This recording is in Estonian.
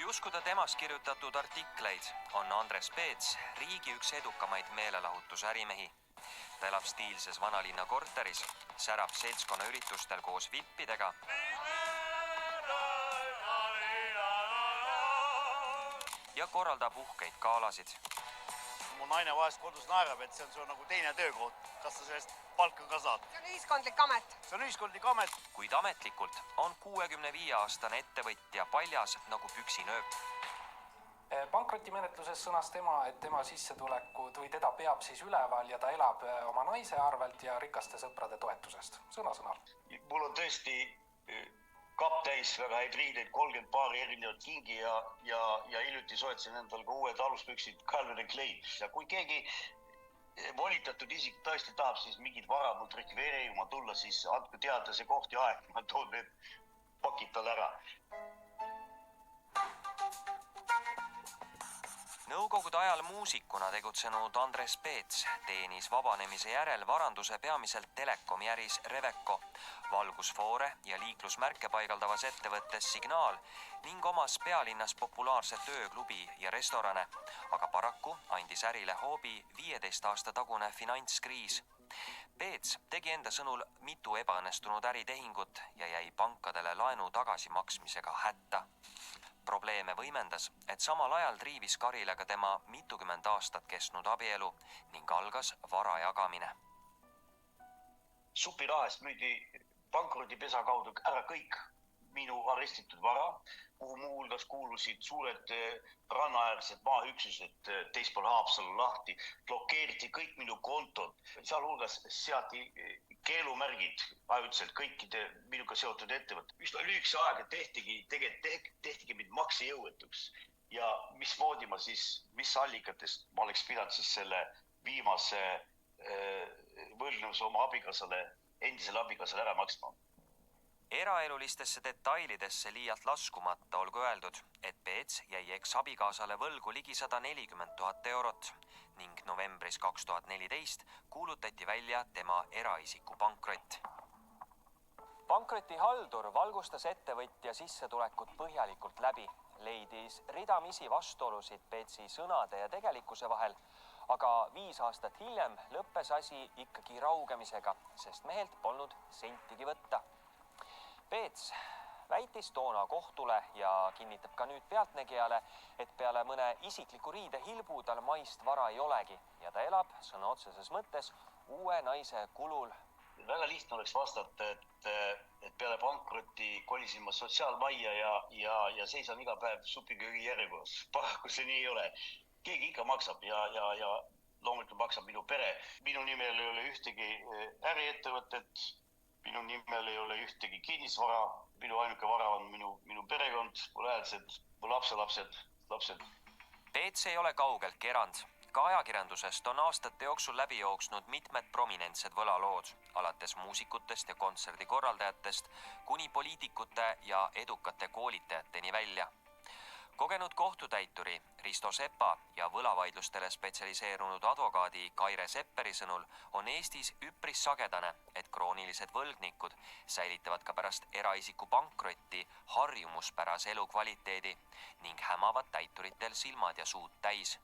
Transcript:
uskuda temast kirjutatud artikleid, on Andres Peets riigi üks edukamaid meelelahutusärimehi. Ta elab stiilses vanalinna korteris, särab seltskonna üritustel koos vippidega ja korraldab uhkeid gaalasid. Mu naine vahest kodus naerab, et see on su nagu teine töökoht. Kas sa sellest palka ka saad? See on ühiskondlik amet. See on ühiskondlik amet. Kuid ametlikult on 65-aastane ettevõtja paljas nagu püksinööp. Pankrotimenetluses sõnas tema, et tema sissetulekud või teda peab siis üleval ja ta elab oma naise arvelt ja rikaste sõprade toetusest. Sõna-sõnal. Mul on tõesti kapp täis väga häid riideid, 30 paari erinevat kingi ja hiljuti soetasin endal ka uued aluspüksid Calvin Klein. Ja kui keegi volitatud isik tõesti tahab siis mingid vara mult rekvireerima tulla, siis andku teada see koht ja aeg. Ma toon need pakid tal ära. Nõukogude ajal muusikuna tegutsenud Andres Peets teenis vabanemise järel varanduse peamiselt telekomi äris Reveco, valgusfoore ja liiklusmärke paigaldavas ettevõttes Signaal ning omas pealinnas populaarset ööklubi ja restorane, aga paraku andis ärile hoobi 15 aasta tagune finantskriis. Peets tegi enda sõnul mitu ebaõnnestunud äritehingut ja jäi pankadele laenu tagasimaksmisega hätta. Probleeme võimendas, et samal ajal triivis karile ka tema mitukümmend aastat kestnud abielu ning algas vara jagamine. Supirahast müüdi pankrotipesa kaudu ära kõik minu arestitud vara, kuhu muu hulgas kuulusid suured rannaäärsed maaüksused teispool Haapsalu lahti, blokeeriti kõik minu kontod, sealhulgas seati keelumärgid ajutiselt kõikide minuga seotud ettevõtted. Üsna lühikese aega tehtigi mind maksejõuetuks ja mismoodi mis allikatest ma oleks pidanud siis selle viimase võlgnevuse oma endisele abikaasale ära maksma. Eraelulistesse detailidesse liialt laskumata olgu öeldud, et Peets jäi eks-abikaasale võlgu ligi 140 000 eurot ning novembris 2014 kuulutati välja tema eraisiku pankrott. Pankrotihaldur valgustas ettevõtja sissetulekut põhjalikult läbi, leidis ridamisi vastuolusid Peetsi sõnade ja tegelikkuse vahel, aga 5 aastat hiljem lõppes asi ikkagi raugemisega, sest mehelt polnud sentigi võtta. Peets väitis toona kohtule ja kinnitab ka nüüd pealtnägijale, et peale mõne isikliku riide hilbu tal maist vara ei olegi ja ta elab sõna otseses mõttes uue naise kulul. Väga lihtne oleks vastata, et peale pankrotti kolisin ma sotsiaalmajja ja seisan iga päev supiköögi järjekorras. Paraku see nii ei ole. Keegi ikka maksab ja loomulikult maksab minu pere. Minu nimel ei ole ühtegi äriettevõtet. Minu nimel ei ole ühtegi kinnisvara, minu ainuke vara on minu perekond, mu lähedased, mu lapsed. Peets ei ole kaugeltki erand. Ka ajakirjandusest on aastate jooksul läbi jooksnud mitmed prominentsed võlalood, alates muusikutest ja kontserdikorraldajatest kuni poliitikute ja edukate koolitajateni välja. Kogenud kohtutäituri Risto Sepa ja võlavaidlustele spetsialiseerunud advokaadi Kaire Sepperi sõnul on Eestis üpris sagedane, et kroonilised võlgnikud säilitavad ka pärast eraisiku pankrotti harjumuspärase elukvaliteedi ning hämavad täituritel silmad ja suud täis.